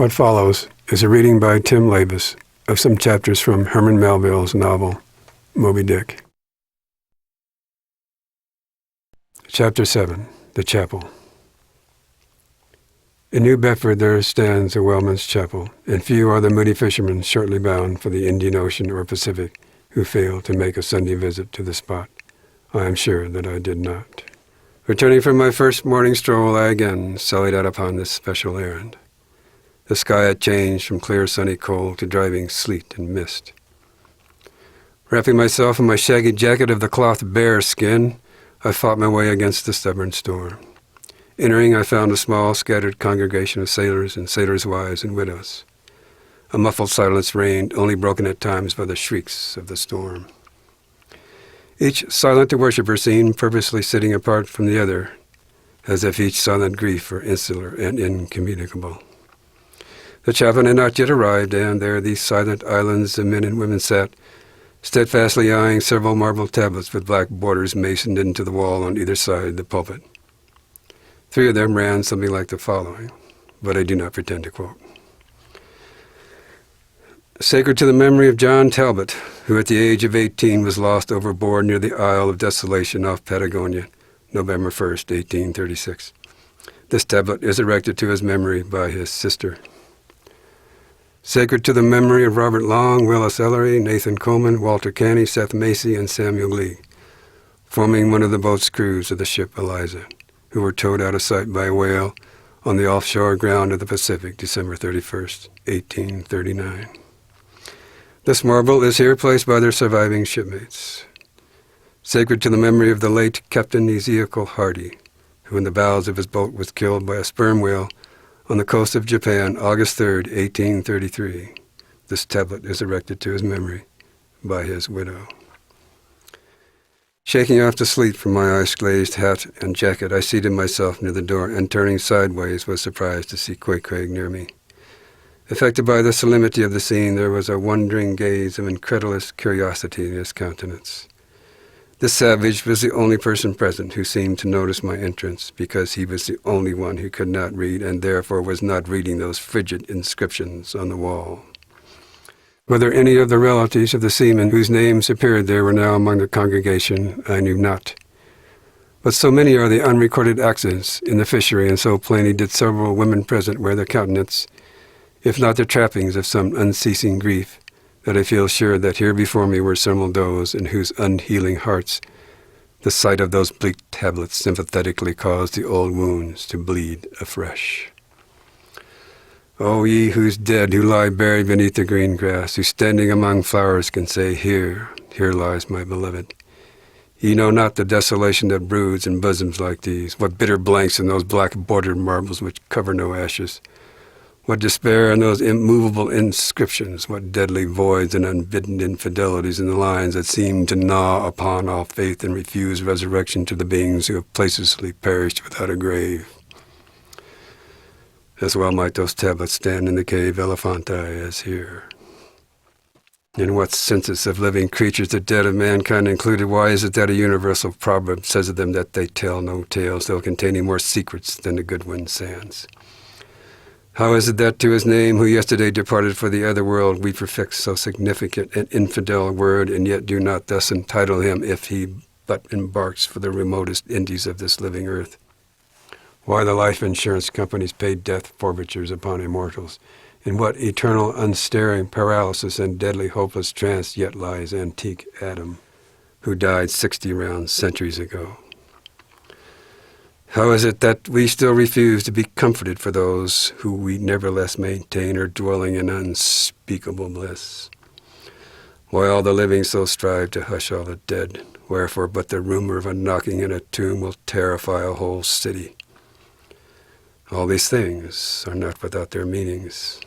What follows is a reading by Tim Lavis of some chapters from Herman Melville's novel, Moby Dick. Chapter 7, The Chapel. In New Bedford there stands a whaleman's chapel, and few are the moody fishermen shortly bound for the Indian Ocean or Pacific who fail to make a Sunday visit to the spot. I am sure that I did not. Returning from my first morning stroll, I again sallied out upon this special errand. The sky had changed from clear sunny cold to driving sleet and mist. Wrapping myself in my shaggy jacket of the cloth bear skin, I fought my way against the stubborn storm. Entering, I found a small, scattered congregation of sailors and sailors' wives and widows. A muffled silence reigned, only broken at times by the shrieks of the storm. Each silent worshipper seemed purposely sitting apart from the other, as if each silent grief were insular and incommunicable. The chaplain had not yet arrived, and there these silent islands of men and women sat, steadfastly eyeing several marble tablets with black borders masoned into the wall on either side the pulpit. 3 of them ran something like the following, but I do not pretend to quote. Sacred to the memory of John Talbot, who at the age of 18 was lost overboard near the Isle of Desolation off Patagonia, November 1st, 1836. This tablet is erected to his memory by his sister. Sacred to the memory of Robert Long, Willis Ellery, Nathan Coleman, Walter Canny, Seth Macy, and Samuel Lee, forming one of the boat's crews of the ship Eliza, who were towed out of sight by a whale on the offshore ground of the Pacific, December 31st, 1839. This marble is here placed by their surviving shipmates. Sacred to the memory of the late Captain Ezekiel Hardy, who in the bows of his boat was killed by a sperm whale on the coast of Japan, August 3rd, 1833. This tablet is erected to his memory by his widow. Shaking off the sleet from my ice-glazed hat and jacket, I seated myself near the door and, turning sideways, was surprised to see Queequeg near me. Affected by the solemnity of the scene, there was a wondering gaze of incredulous curiosity in his countenance. This savage was the only person present who seemed to notice my entrance, because he was the only one who could not read and therefore was not reading those frigid inscriptions on the wall. Whether any of the relatives of the seamen whose names appeared there were now among the congregation, I knew not. But so many are the unrecorded accidents in the fishery, and so plainly did several women present wear the countenance, if not the trappings of some unceasing grief, that I feel sure that here before me were several those in whose unhealing hearts the sight of those bleak tablets sympathetically caused the old wounds to bleed afresh. O ye whose dead, who lie buried beneath the green grass, who standing among flowers can say, Here, here lies my beloved. Ye know not the desolation that broods in bosoms like these, what bitter blanks in those black-bordered marbles which cover no ashes, what despair in those immovable inscriptions, what deadly voids and unbidden infidelities in the lines that seem to gnaw upon all faith and refuse resurrection to the beings who have placelessly perished without a grave. As well might those tablets stand in the cave Elephanti as here. In what census of living creatures the dead of mankind included, why is it that a universal proverb says of them that they tell no tales, though containing more secrets than the Goodwin sands? How is it that to his name, who yesterday departed for the other world, we prefix so significant an infidel word, and yet do not thus entitle him if he but embarks for the remotest Indies of this living earth? Why the life insurance companies pay death forfeitures upon immortals? In what eternal unstaring paralysis and deadly hopeless trance yet lies antique Adam, who died 60 round centuries ago? How is it that we still refuse to be comforted for those who we nevertheless maintain are dwelling in unspeakable bliss? Why all the living so strive to hush all the dead? Wherefore but the rumor of a knocking in a tomb will terrify a whole city? All these things are not without their meanings.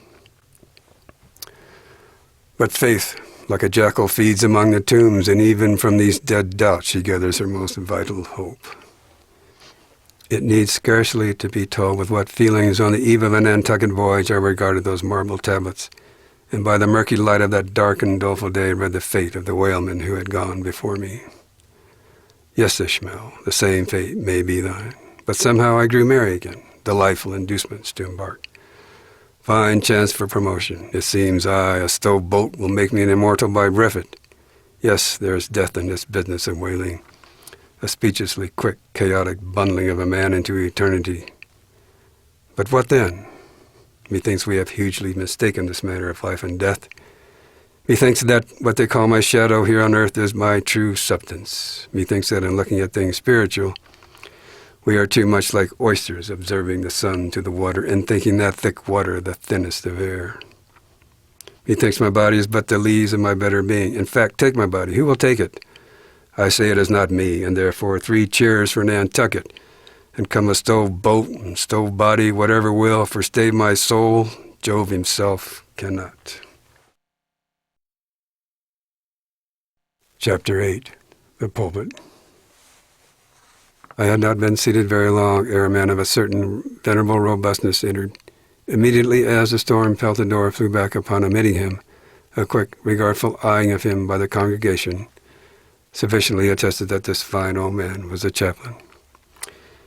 But faith, like a jackal, feeds among the tombs, and even from these dead doubts she gathers her most vital hope. It needs scarcely to be told with what feelings on the eve of a Nantucket voyage I regarded those marble tablets, and by the murky light of that dark and doleful day read the fate of the whalemen who had gone before me. Yes, Ishmael, the same fate may be thine, but somehow I grew merry again, delightful inducements to embark. Fine chance for promotion. It seems a stove bolt will make me an immortal by brevet. Yes, there is death in this business of whaling. A speechlessly quick, chaotic bundling of a man into eternity. But what then? Methinks we have hugely mistaken this matter of life and death. Methinks that what they call my shadow here on earth is my true substance. Methinks that in looking at things spiritual, we are too much like oysters observing the sun to the water and thinking that thick water the thinnest of air. Methinks my body is but the lees of my better being. In fact, take my body. Who will take it? I say it is not me, and therefore 3 cheers for Nantucket, and come a stove boat and stove body, whatever will, for stave my soul, Jove himself cannot. Chapter 8. The Pulpit. I had not been seated very long ere a man of a certain venerable robustness entered. Immediately as the storm pelted door flew back upon admitting him, a quick, regardful eyeing of him by the congregation sufficiently attested that this fine old man was a chaplain.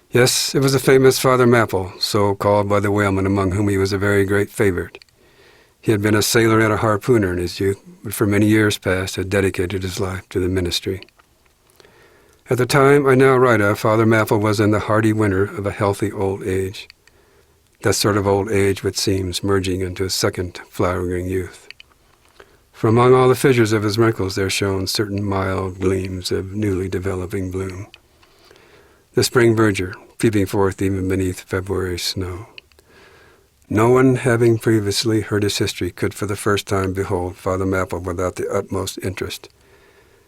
Yes, it was the famous Father Melville, so called by the whalemen, among whom he was a very great favorite. He had been a sailor and a harpooner in his youth, but for many years past had dedicated his life to the ministry. At the time I now write of, Father Melville was in the hardy winter of a healthy old age, that sort of old age which seems merging into a second flowering youth. For among all the fissures of his wrinkles there shone certain mild gleams of newly developing bloom. The spring verdure, peeping forth even beneath February snow. No one having previously heard his history could for the first time behold Father Melville without the utmost interest,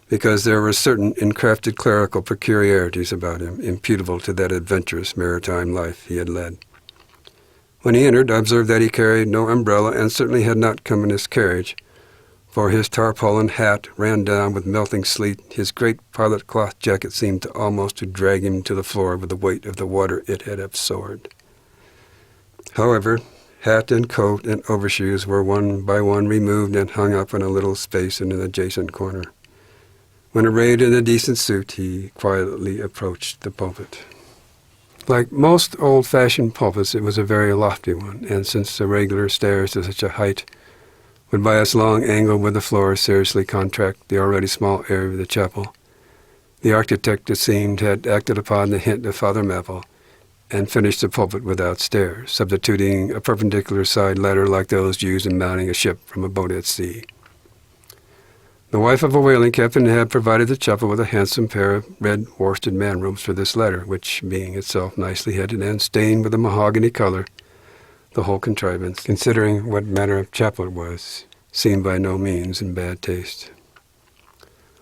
because there were certain encrafted clerical peculiarities about him, imputable to that adventurous maritime life he had led. When he entered, I observed that he carried no umbrella, and certainly had not come in his carriage, for his tarpaulin hat ran down with melting sleet. His great pilot cloth jacket seemed almost to drag him to the floor with the weight of the water it had absorbed. However, hat and coat and overshoes were one by one removed and hung up in a little space in an adjacent corner. When arrayed in a decent suit, he quietly approached the pulpit. Like most old-fashioned pulpits, it was a very lofty one, and since the regular stairs to such a height would by its long angle with the floor seriously contract the already small area of the chapel, the architect, it seemed, had acted upon the hint of Father Melville and finished the pulpit without stairs, substituting a perpendicular side ladder like those used in mounting a ship from a boat at sea. The wife of a whaling captain had provided the chapel with a handsome pair of red worsted man-robes for this ladder, which, being itself nicely headed and stained with a mahogany color, the whole contrivance, considering what manner of chapel it was, seemed by no means in bad taste.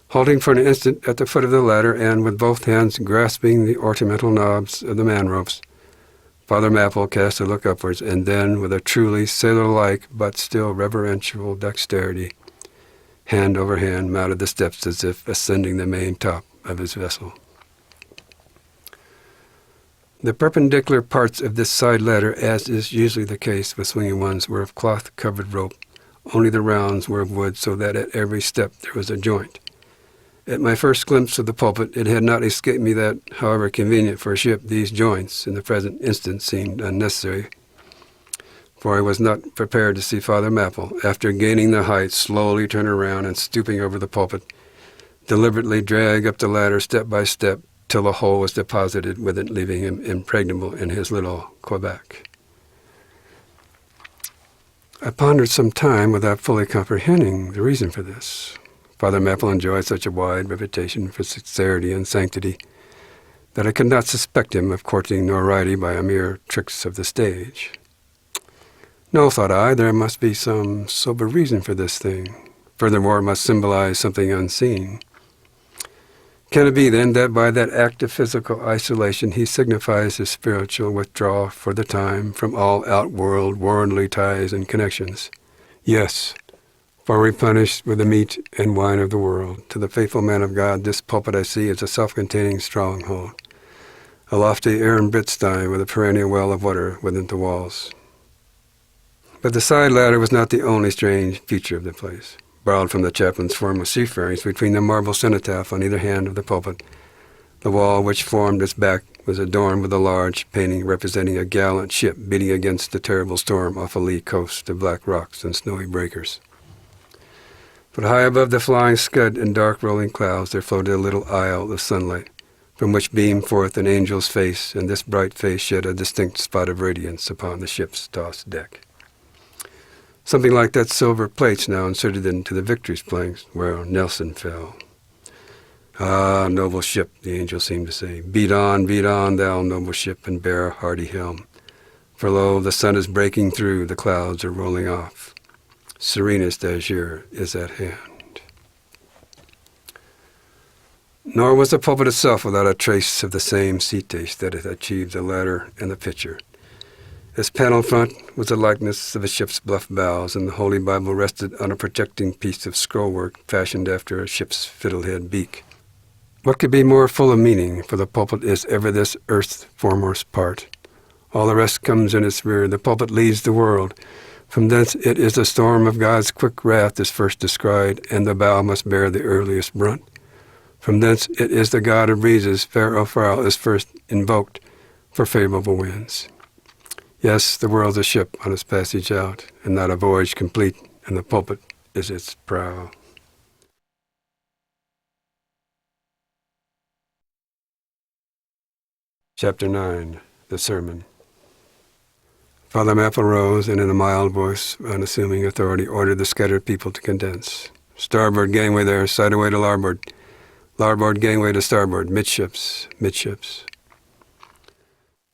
Halting for an instant at the foot of the ladder, and with both hands grasping the ornamental knobs of the man-ropes, Father Melville cast a look upwards, and then, with a truly sailor-like but still reverential dexterity, hand over hand mounted the steps as if ascending the main top of his vessel. The perpendicular parts of this side ladder, as is usually the case with swinging ones, were of cloth-covered rope. Only the rounds were of wood, so that at every step there was a joint. At my first glimpse of the pulpit, it had not escaped me that, however convenient for a ship, these joints, in the present instance, seemed unnecessary, for I was not prepared to see Father Melville, after gaining the height, slowly turn around and, stooping over the pulpit, deliberately drag up the ladder step by step till the whole was deposited with it, leaving him impregnable in his little Quebec. I pondered some time without fully comprehending the reason for this. Father Melville enjoyed such a wide reputation for sincerity and sanctity that I could not suspect him of courting notoriety by a mere tricks of the stage. No, thought I, there must be some sober reason for this thing. Furthermore, it must symbolize something unseen. Can it be, then, that by that act of physical isolation he signifies his spiritual withdrawal for the time from all outworld worldly ties and connections? Yes, for replenished with the meat and wine of the world, to the faithful man of God, this pulpit I see is a self-containing stronghold, a lofty Ehrenbritzstein with a perennial well of water within the walls. But the side ladder was not the only strange feature of the place. Borrowed from the chaplain's form of seafarings, between the marble cenotaph on either hand of the pulpit, the wall which formed its back was adorned with a large painting representing a gallant ship beating against the terrible storm off a lee coast of black rocks and snowy breakers. But high above the flying scud and dark rolling clouds there floated a little isle of sunlight, from which beamed forth an angel's face, and this bright face shed a distinct spot of radiance upon the ship's tossed deck. Something like that silver plates now inserted into the victory's planks where Nelson fell. Ah, noble ship, the angel seemed to say, beat on, thou noble ship, and bear a hardy helm. For lo, the sun is breaking through, the clouds are rolling off. Serenest azure is at hand. Nor was the pulpit itself without a trace of the same sea taste that had achieved the ladder and the pitcher. Its panel front was a likeness of a ship's bluff bows, and the Holy Bible rested on a projecting piece of scrollwork fashioned after a ship's fiddlehead beak. What could be more full of meaning, for the pulpit is ever this earth's foremost part. All the rest comes in its rear. The pulpit leads the world. From thence it is the storm of God's quick wrath is first descried, and the bow must bear the earliest brunt. From thence it is the God of breezes, fair or foul, is first invoked for favorable winds. Yes, the world's a ship on its passage out, and not a voyage complete, and the pulpit is its prow. Chapter 9, The Sermon. Father Maple rose, and in a mild voice, unassuming authority, ordered the scattered people to condense. Starboard gangway there, side away to larboard. Larboard gangway to starboard, midships, midships.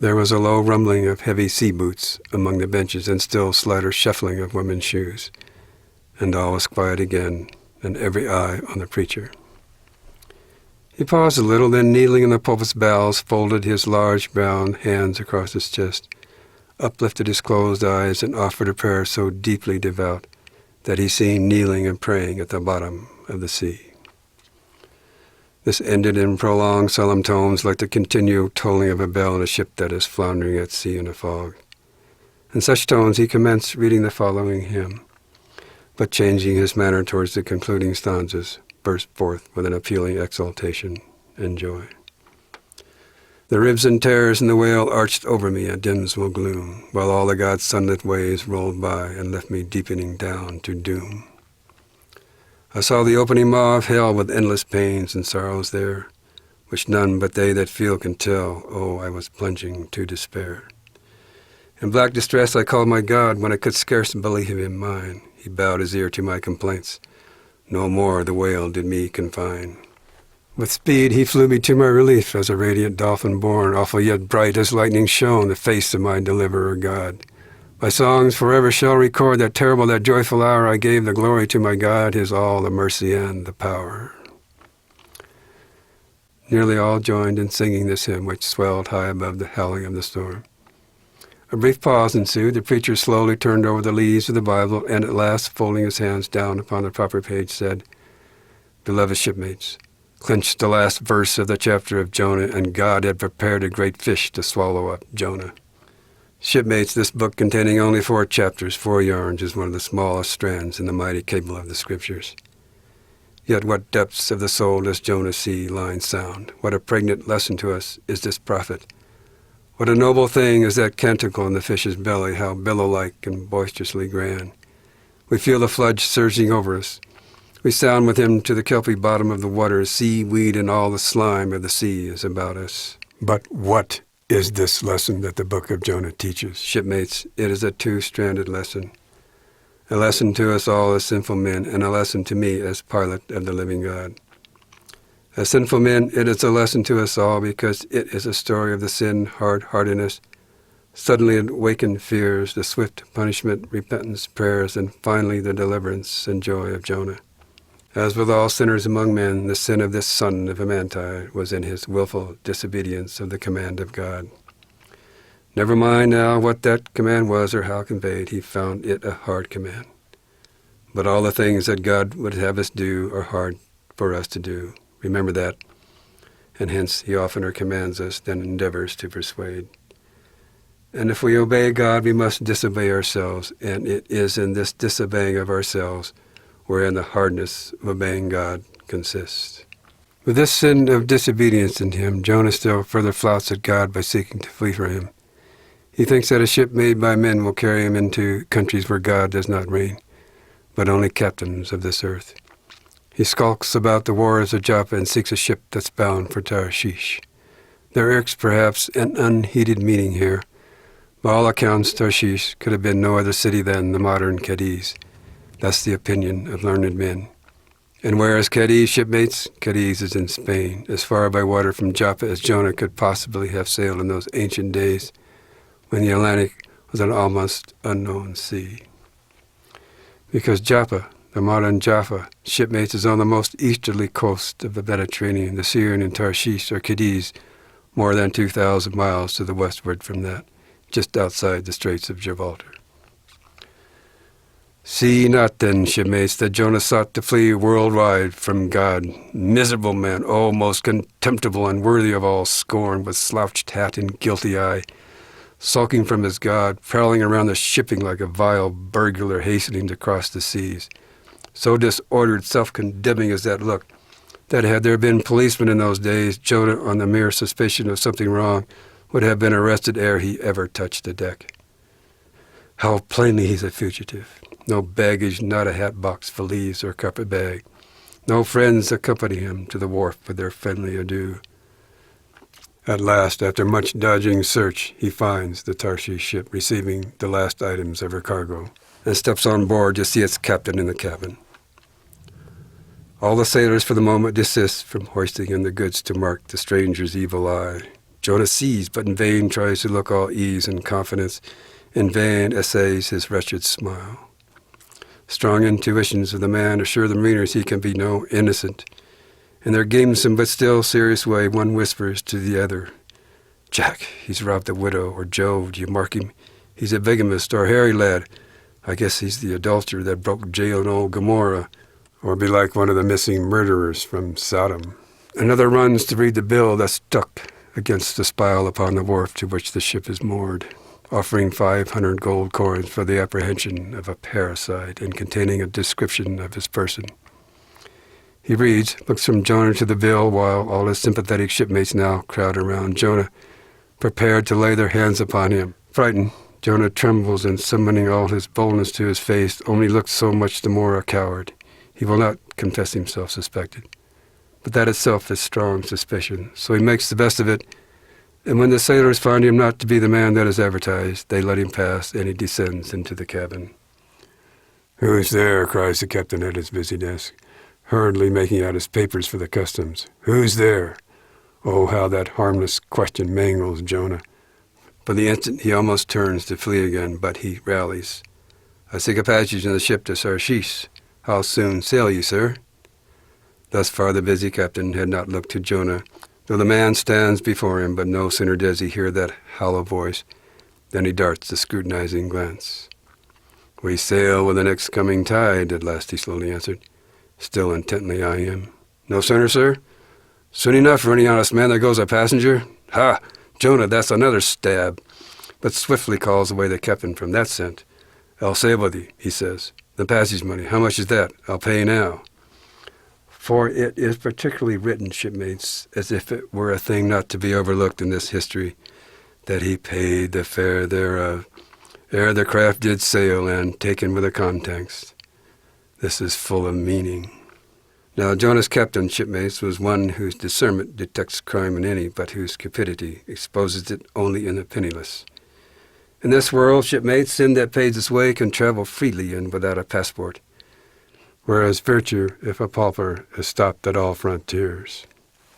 There was a low rumbling of heavy sea boots among the benches, and still slighter shuffling of women's shoes. And all was quiet again, and every eye on the preacher. He paused a little, then kneeling in the pulpit's bowels, folded his large brown hands across his chest, uplifted his closed eyes, and offered a prayer so deeply devout that he seemed kneeling and praying at the bottom of the sea. This ended in prolonged solemn tones like the continual tolling of a bell in a ship that is floundering at sea in a fog. In such tones he commenced reading the following hymn, but changing his manner towards the concluding stanzas, burst forth with an appealing exultation and joy. The ribs and tears in the whale arched over me a dismal gloom, while all the God's sunlit waves rolled by and left me deepening down to doom. I saw the opening maw of hell with endless pains and sorrows there, which none but they that feel can tell. Oh, I was plunging to despair. In black distress I called my God when I could scarce believe him mine. He bowed his ear to my complaints. No more the whale did me confine. With speed he flew me to my relief, as a radiant dolphin born, awful yet bright as lightning shone, the face of my deliverer God. My songs forever shall record that terrible, that joyful hour I gave the glory to my God, his all the mercy and the power. Nearly all joined in singing this hymn, which swelled high above the howling of the storm. A brief pause ensued. The preacher slowly turned over the leaves of the Bible, and at last, folding his hands down upon the proper page, said, "Beloved shipmates, clinched the last verse of the chapter of Jonah, and God had prepared a great fish to swallow up Jonah. Shipmates, this book containing only 4 chapters, 4 yarns, is one of the smallest strands in the mighty cable of the Scriptures. Yet what depths of the soul does Jonah see lying sound? What a pregnant lesson to us is this prophet! What a noble thing is that canticle in the fish's belly, how billow-like and boisterously grand. We feel the flood surging over us. We sound with him to the kelpy bottom of the waters. Seaweed and all the slime of the sea is about us. But what is this lesson that the book of Jonah teaches? Shipmates, it is a 2-stranded lesson. A lesson to us all as sinful men, and a lesson to me as pilot of the living God. As sinful men, it is a lesson to us all because it is a story of the sin, hard-heartedness, suddenly awakened fears, the swift punishment, repentance, prayers, and finally the deliverance and joy of Jonah. As with all sinners among men, the sin of this son of Amanti was in his willful disobedience of the command of God. Never mind now what that command was or how conveyed, he found it a hard command. But all the things that God would have us do are hard for us to do. Remember that, and hence he oftener commands us than endeavors to persuade. And if we obey God, we must disobey ourselves, and it is in this disobeying of ourselves wherein the hardness of obeying God consists. With this sin of disobedience in him, Jonah still further flouts at God by seeking to flee from him. He thinks that a ship made by men will carry him into countries where God does not reign, but only captains of this earth. He skulks about the wharves of Joppa and seeks a ship that's bound for Tarshish. There irks perhaps an unheeded meaning here. By all accounts, Tarshish could have been no other city than the modern Cadiz. That's the opinion of learned men. And where is Cadiz, shipmates? Cadiz is in Spain, as far by water from Joppa as Jonah could possibly have sailed in those ancient days when the Atlantic was an almost unknown sea. Because Joppa, the modern Jaffa, shipmates, is on the most easterly coast of the Mediterranean. The Syrian and Tarshish, or Cadiz, more than 2,000 miles to the westward from that, just outside the Straits of Gibraltar. See ye not then, shipmates, that Jonah sought to flee worldwide from God. Miserable man, oh, most contemptible, unworthy of all scorn, with slouched hat and guilty eye, sulking from his God, prowling around the shipping like a vile burglar hastening to cross the seas. So disordered, self-condemning as that looked, that had there been policemen in those days, Jonah, on the mere suspicion of something wrong, would have been arrested ere he ever touched the deck. How plainly he's a fugitive. No baggage, not a hat box, valise, or carpet bag. No friends accompany him to the wharf with their friendly adieu. At last, after much dodging search, he finds the Tarshish ship receiving the last items of her cargo, and steps on board to see its captain in the cabin. All the sailors for the moment desist from hoisting in the goods to mark the stranger's evil eye. Jonah sees, but in vain tries to look all ease and confidence. In vain essays his wretched smile. Strong intuitions of the man assure the mariners he can be no innocent. In their gamesome but still serious way, one whispers to the other, "Jack, he's robbed a widow," or "Joe, do you mark him? He's a bigamist," or "Harry, lad, I guess he's the adulterer that broke jail in old Gomorrah," or belike one of the missing murderers from Sodom. Another runs to read the bill that's stuck against the spile upon the wharf to which the ship is moored, offering 500 gold coins for the apprehension of a parricide and containing a description of his person. He reads, looks from Jonah to the bill, while all his sympathetic shipmates now crowd around Jonah, prepared to lay their hands upon him. Frightened, Jonah trembles, and summoning all his boldness to his face, only looks so much the more a coward. He will not confess himself suspected. But that itself is strong suspicion, so he makes the best of it, and when the sailors find him not to be the man that is advertised, they let him pass, and he descends into the cabin. "Who's there?" cries the captain at his busy desk, hurriedly making out his papers for the customs. "Who's there?" Oh, how that harmless question mangles Jonah. For the instant he almost turns to flee again, but he rallies. "I seek a passage in the ship to Tarshish. How soon sail ye, sir?" Thus far the busy captain had not looked to Jonah, though the man stands before him, but no sooner does he hear that hollow voice than he darts a scrutinizing glance. "We sail with the next coming tide," at last he slowly answered, still intently eyeing him. "No sooner, sir? Soon enough for any honest man that goes a passenger. Ha! Jonah, that's another stab," but swiftly calls away the captain from that scent. "I'll sail with you," he says. "The passage money, how much is that? I'll pay now." For it is particularly written, shipmates, as if it were a thing not to be overlooked in this history, that he paid the fare thereof, ere the craft did sail, and taken with a context. This is full of meaning. Now Jonah's captain, shipmates, was one whose discernment detects crime in any, but whose cupidity exposes it only in the penniless. In this world, shipmates, sin that pays its way can travel freely and without a passport, whereas virtue, if a pauper, is stopped at all frontiers.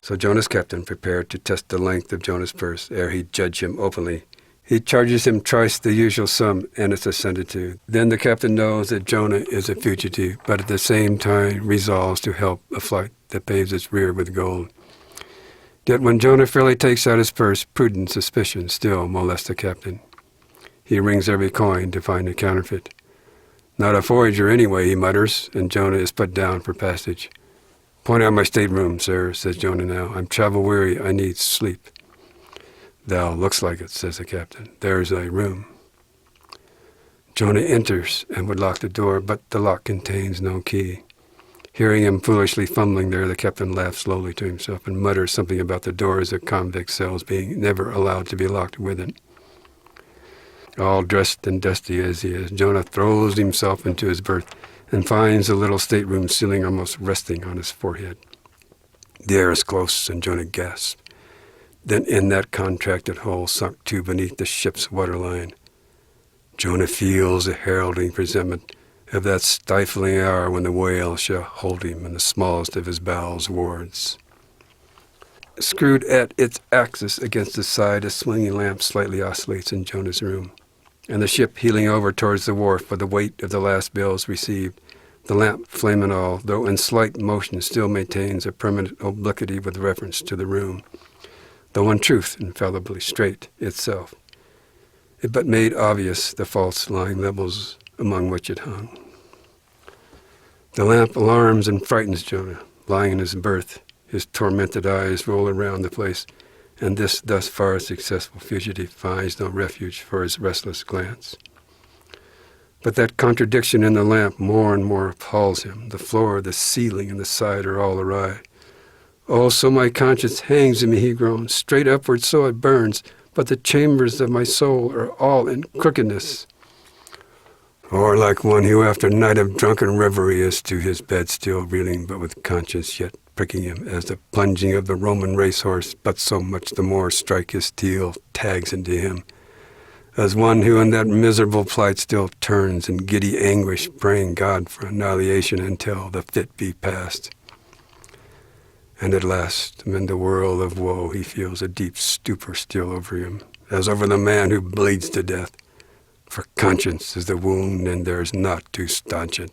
So Jonah's captain prepared to test the length of Jonah's purse ere he judge him openly. He charges him twice the usual sum, and it's assented to. Then the captain knows that Jonah is a fugitive, but at the same time resolves to help a flight that paves its rear with gold. Yet when Jonah fairly takes out his purse, prudent suspicion still molests the captain. He rings every coin to find a counterfeit. "Not a voyager anyway," he mutters, and Jonah is put down for passage. "Point out my stateroom, sir," says Jonah now. "I'm travel-weary. I need sleep." "Thou looks like it," says the captain. "There's thy room." Jonah enters and would lock the door, but the lock contains no key. Hearing him foolishly fumbling there, the captain laughs slowly to himself and mutters something about the doors of convict cells being never allowed to be locked within. All dressed and dusty as he is, Jonah throws himself into his berth and finds the little stateroom ceiling almost resting on his forehead. The air is close, and Jonah gasps. Then in that contracted hole sunk to beneath the ship's waterline, Jonah feels a heralding presentiment of that stifling hour when the whale shall hold him in the smallest of his bowels wards. Screwed at its axis against the side, a swinging lamp slightly oscillates in Jonah's room, and the ship heeling over towards the wharf with the weight of the last bills received, the lamp, flame and all, though in slight motion, still maintains a permanent obliquity with reference to the room, though in truth infallibly straight itself. It but made obvious the false lying levels among which it hung. The lamp alarms and frightens Jonah, lying in his berth. His tormented eyes roll around the place, and this thus far successful fugitive finds no refuge for his restless glance. But that contradiction in the lamp more and more appalls him. The floor, the ceiling, and the side are all awry. "Oh, so my conscience hangs in me," he groans. "Straight upward so it burns, but the chambers of my soul are all in crookedness." Or like one who after a night of drunken reverie is to his bed still reeling, but with conscience yet pricking him as the plunging of the Roman racehorse, but so much the more strike his heel tags into him, as one who in that miserable plight still turns in giddy anguish, praying God for annihilation until the fit be past. And at last, amid the whirl of woe, he feels a deep stupor steal over him, as over the man who bleeds to death. For conscience is the wound, and there's naught to staunch it.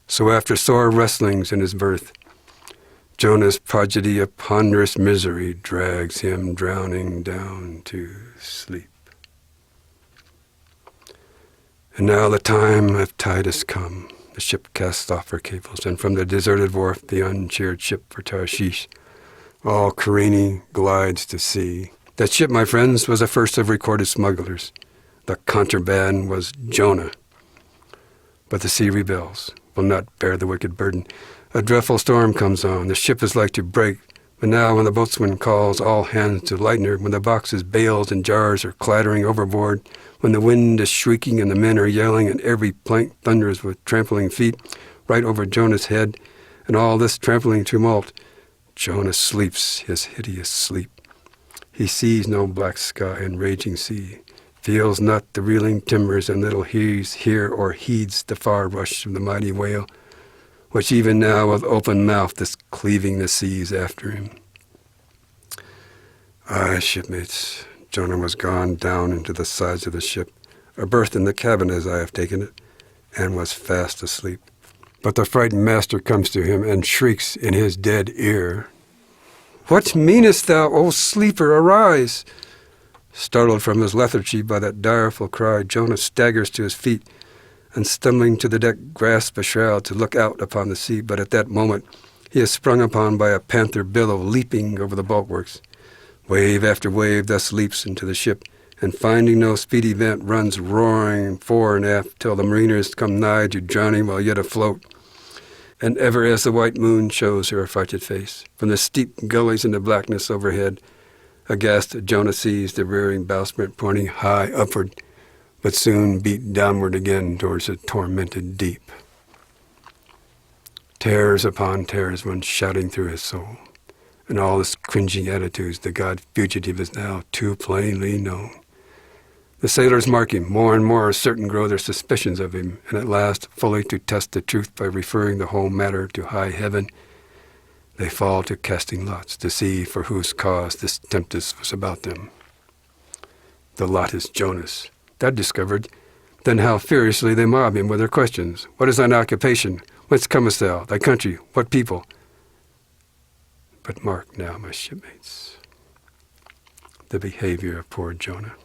So after sore wrestlings in his berth, Jonah's prodigy of ponderous misery drags him drowning down to sleep. And now the time of tide has come. The ship casts off her cables, and from the deserted wharf the uncheered ship for Tarshish, all careening, glides to sea. That ship, my friends, was the first of recorded smugglers. The contraband was Jonah. But the sea rebels, will not bear the wicked burden. A dreadful storm comes on. The ship is like to break. But now when the boatswain calls all hands to lighten her, when the boxes, bales, and jars are clattering overboard, when the wind is shrieking and the men are yelling and every plank thunders with trampling feet right over Jonah's head, and all this trampling tumult, Jonah sleeps his hideous sleep. He sees no black sky and raging sea, feels not the reeling timbers, and little hear or heeds the far rush of the mighty whale, which even now with open mouth is cleaving the seas after him. Aye, shipmates, Jonah was gone down into the sides of the ship, a berth in the cabin as I have taken it, and was fast asleep. But the frightened master comes to him and shrieks in his dead ear, "What meanest thou, O sleeper? Arise!" Startled from his lethargy by that direful cry, Jonah staggers to his feet, and stumbling to the deck grasps a shroud to look out upon the sea, but at that moment he is sprung upon by a panther billow leaping over the bulwarks. Wave after wave thus leaps into the ship, and finding no speedy vent runs roaring fore and aft till the mariners come nigh to drowning while yet afloat. And ever as the white moon shows her affrighted face, from the steep gullies in the blackness overhead, aghast Jonah sees the rearing bowsprit pointing high upward, but soon beat downward again towards the tormented deep. Terrors upon terrors run shouting through his soul. In all his cringing attitudes, the god fugitive is now too plainly known. The sailors mark him. More and more certain grow their suspicions of him, and at last, fully to test the truth by referring the whole matter to high heaven, they fall to casting lots to see for whose cause this tempest was about them. The lot is Jonah's. That discovered, then how furiously they mob him with their questions. What is thine occupation? Whence comest thou? Thy country? What people? But mark now, my shipmates, the behavior of poor Jonah.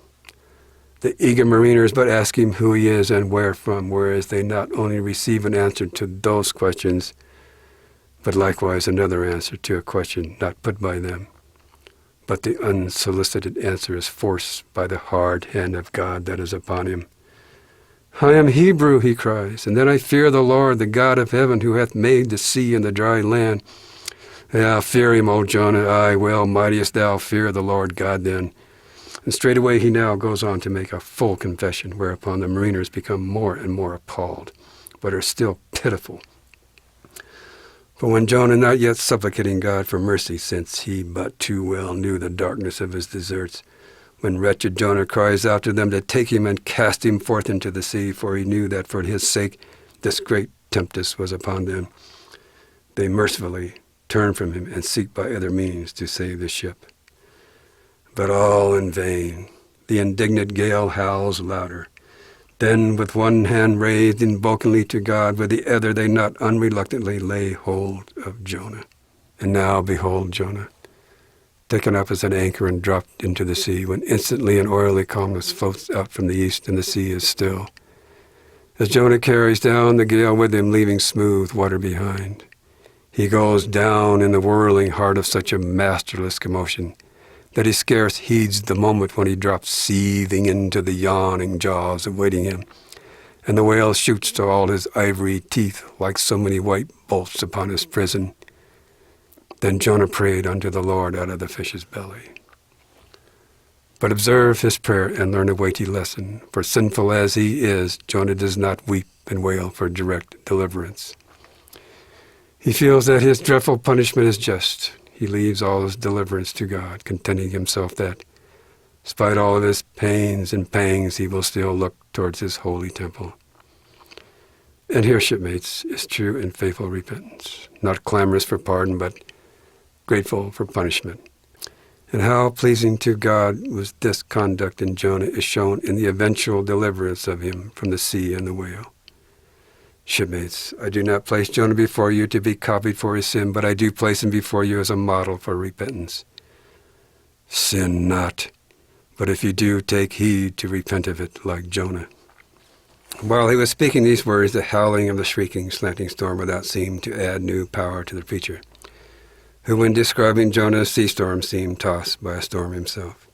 The eager mariners but ask him who he is and where from, whereas they not only receive an answer to those questions, but likewise another answer to a question not put by them. But the unsolicited answer is forced by the hard hand of God that is upon him. I am Hebrew, he cries, and then I fear the Lord, the God of heaven, who hath made the sea and the dry land. Yeah, fear him, O Jonah. Aye, well, mightiest thou fear the Lord God then. And straightway he now goes on to make a full confession, whereupon the mariners become more and more appalled, but are still pitiful. For when Jonah, not yet supplicating God for mercy, since he but too well knew the darkness of his deserts, when wretched Jonah cries out to them to take him and cast him forth into the sea, for he knew that for his sake this great tempest was upon them, they mercifully turn from him and seek by other means to save the ship. But all in vain. The indignant gale howls louder. Then with one hand raised invokingly to God, with the other they not unreluctantly lay hold of Jonah. And now behold Jonah, taken up as an anchor and dropped into the sea, when instantly an oily calmness floats out from the east and the sea is still, as Jonah carries down the gale with him, leaving smooth water behind. He goes down in the whirling heart of such a masterless commotion that he scarce heeds the moment when he drops seething into the yawning jaws awaiting him, and the whale shoots to all his ivory teeth like so many white bolts upon his prison. Then Jonah prayed unto the Lord out of the fish's belly. But observe his prayer and learn a weighty lesson, for sinful as he is, Jonah does not weep and wail for direct deliverance. He feels that his dreadful punishment is just. He leaves all his deliverance to God, contenting himself that, despite all of his pains and pangs, he will still look towards his holy temple. And here, shipmates, is true and faithful repentance, not clamorous for pardon, but grateful for punishment. And how pleasing to God was this conduct in Jonah is shown in the eventual deliverance of him from the sea and the whale. Shipmates, I do not place Jonah before you to be copied for his sin, but I do place him before you as a model for repentance. Sin not, but if you do, take heed to repent of it like Jonah. While he was speaking these words, the howling of the shrieking, slanting storm without seemed to add new power to the preacher, who when describing Jonah's sea storm seemed tossed by a storm himself.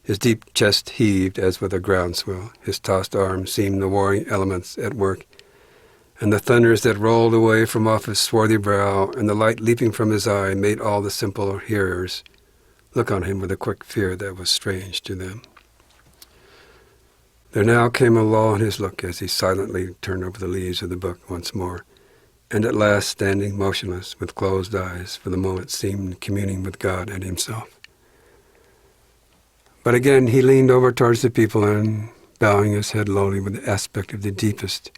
His deep chest heaved as with a groundswell, his tossed arms seemed the warring elements at work, and the thunders that rolled away from off his swarthy brow and the light leaping from his eye made all the simple hearers look on him with a quick fear that was strange to them. There now came a lull in his look as he silently turned over the leaves of the book once more, and at last, standing motionless with closed eyes, for the moment seemed communing with God and himself. But again he leaned over towards the people and, bowing his head lowly with the aspect of the deepest,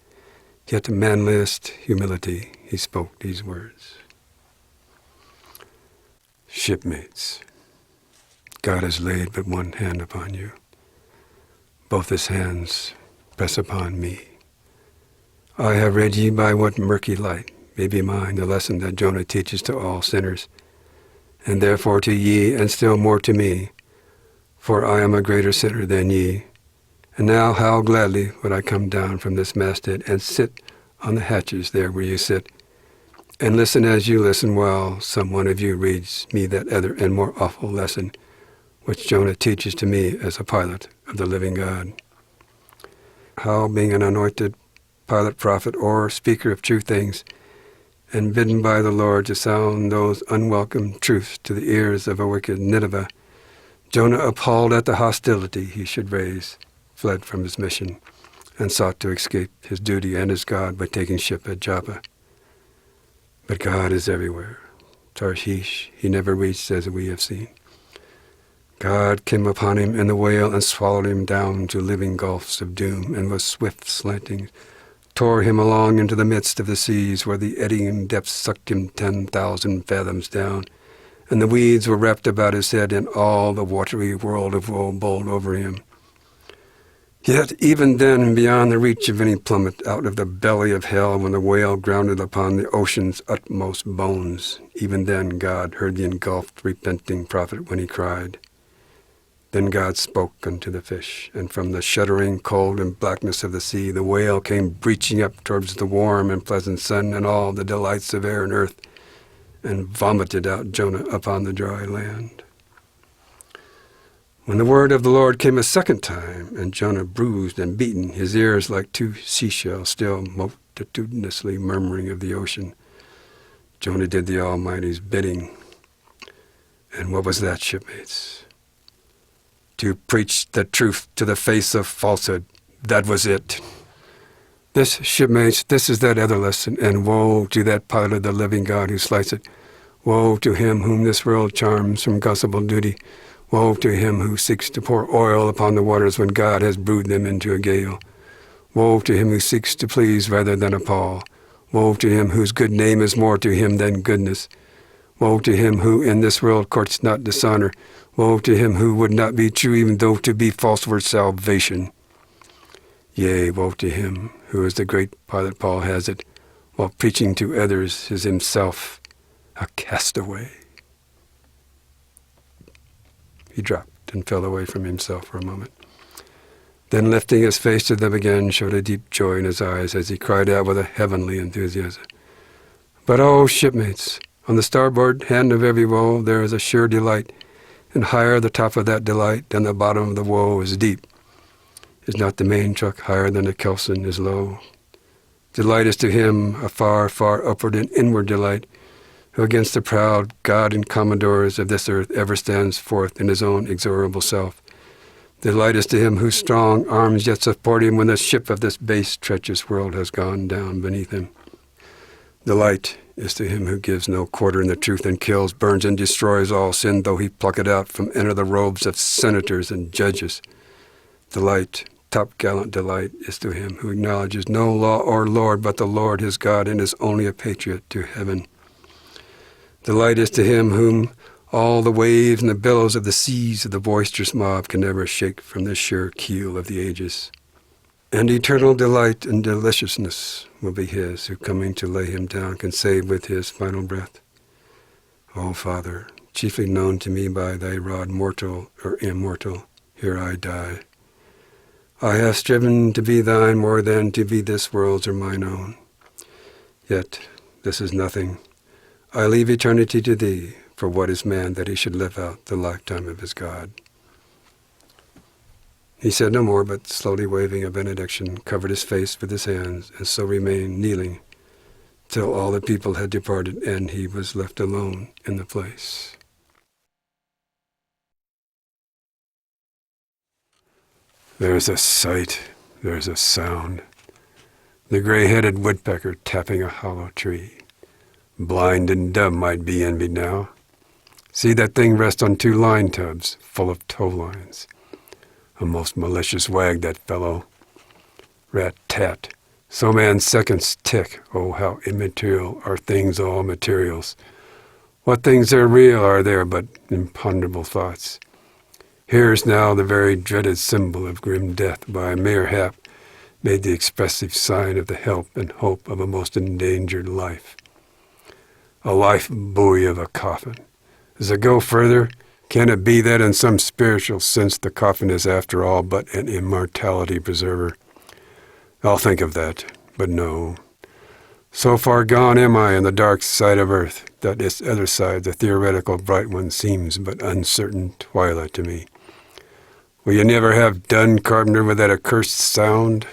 yet the manliest humility, he spoke these words. Shipmates, God has laid but one hand upon you. Both his hands press upon me. I have read ye by what murky light may be mine the lesson that Jonah teaches to all sinners, and therefore to ye and still more to me, for I am a greater sinner than ye. And now how gladly would I come down from this masthead and sit on the hatches there where you sit, and listen as you listen while some one of you reads me that other and more awful lesson, which Jonah teaches to me as a pilot of the living God. How, being an anointed pilot, prophet, or speaker of true things, and bidden by the Lord to sound those unwelcome truths to the ears of a wicked Nineveh, Jonah, appalled at the hostility he should raise, fled from his mission, and sought to escape his duty and his God by taking ship at Joppa. But God is everywhere. Tarshish he never reached, as we have seen. God came upon him in the whale and swallowed him down to living gulfs of doom, and with swift slanting tore him along into the midst of the seas, where the eddying depths sucked him 10,000 fathoms down, and the weeds were wrapped about his head, and all the watery world of woe bowled over him. Yet even then, beyond the reach of any plummet, out of the belly of hell, when the whale grounded upon the ocean's utmost bones, even then God heard the engulfed, repenting prophet when he cried. Then God spoke unto the fish, and from the shuddering cold and blackness of the sea, the whale came breaching up towards the warm and pleasant sun and all the delights of air and earth, and vomited out Jonah upon the dry land. When the word of the Lord came a second time, and Jonah bruised and beaten, his ears like two seashells still multitudinously murmuring of the ocean, Jonah did the Almighty's bidding. And what was that, shipmates? To preach the truth to the face of falsehood. That was it. This, shipmates, this is that other lesson, and woe to that pilot of the living God who slights it. Woe to him whom this world charms from gospel duty. Woe to him who seeks to pour oil upon the waters when God has brewed them into a gale. Woe to him who seeks to please rather than appall. Woe to him whose good name is more to him than goodness. Woe to him who in this world courts not dishonor. Woe to him who would not be true even though to be false were salvation. Yea, woe to him who, as the great pilot Paul has it, while preaching to others is himself a castaway. He dropped and fell away from himself for a moment. Then lifting his face to them again, showed a deep joy in his eyes as he cried out with a heavenly enthusiasm. But oh, shipmates, on the starboard hand of every woe there is a sure delight, and higher the top of that delight than the bottom of the woe is deep. Is not the main truck higher than the kelson is low? Delight is to him a far, far upward and inward delight, who against the proud God and commodores of this earth ever stands forth in his own exorable self. Delight is to him whose strong arms yet support him when the ship of this base, treacherous world has gone down beneath him. Delight is to him who gives no quarter in the truth and kills, burns, and destroys all sin, though he pluck it out from under the robes of senators and judges. Delight, top-gallant delight, is to him who acknowledges no law or lord but the Lord his God and is only a patriot to heaven. Delight is to him whom all the waves and the billows of the seas of the boisterous mob can never shake from the sure keel of the ages. And eternal delight and deliciousness will be his who, coming to lay him down, can say with his final breath, O Father, chiefly known to me by thy rod, mortal or immortal, here I die. I have striven to be thine more than to be this world's or mine own. Yet this is nothing. I leave eternity to thee, for what is man that he should live out the lifetime of his God? He said no more, but slowly waving a benediction, covered his face with his hands, and so remained kneeling till all the people had departed, and he was left alone in the place. There's a sight, there's a sound. The gray-headed woodpecker tapping a hollow tree. Blind and dumb might be envied now. See that thing rest on 2 line tubs full of tow lines. A most malicious wag, that fellow. Rat-tat. So man's seconds tick. Oh, how immaterial are things, all materials. What things are real are there but imponderable thoughts. Here's now the very dreaded symbol of grim death, by mere hap made the expressive sign of the help and hope of a most endangered life. A life buoy of a coffin. As I go further, can it be that in some spiritual sense the coffin is after all but an immortality preserver? I'll think of that, but no. So far gone am I in the dark side of earth, that its other side, the theoretical bright one, seems but uncertain twilight to me. Will you never have done, carpenter, with that accursed sound?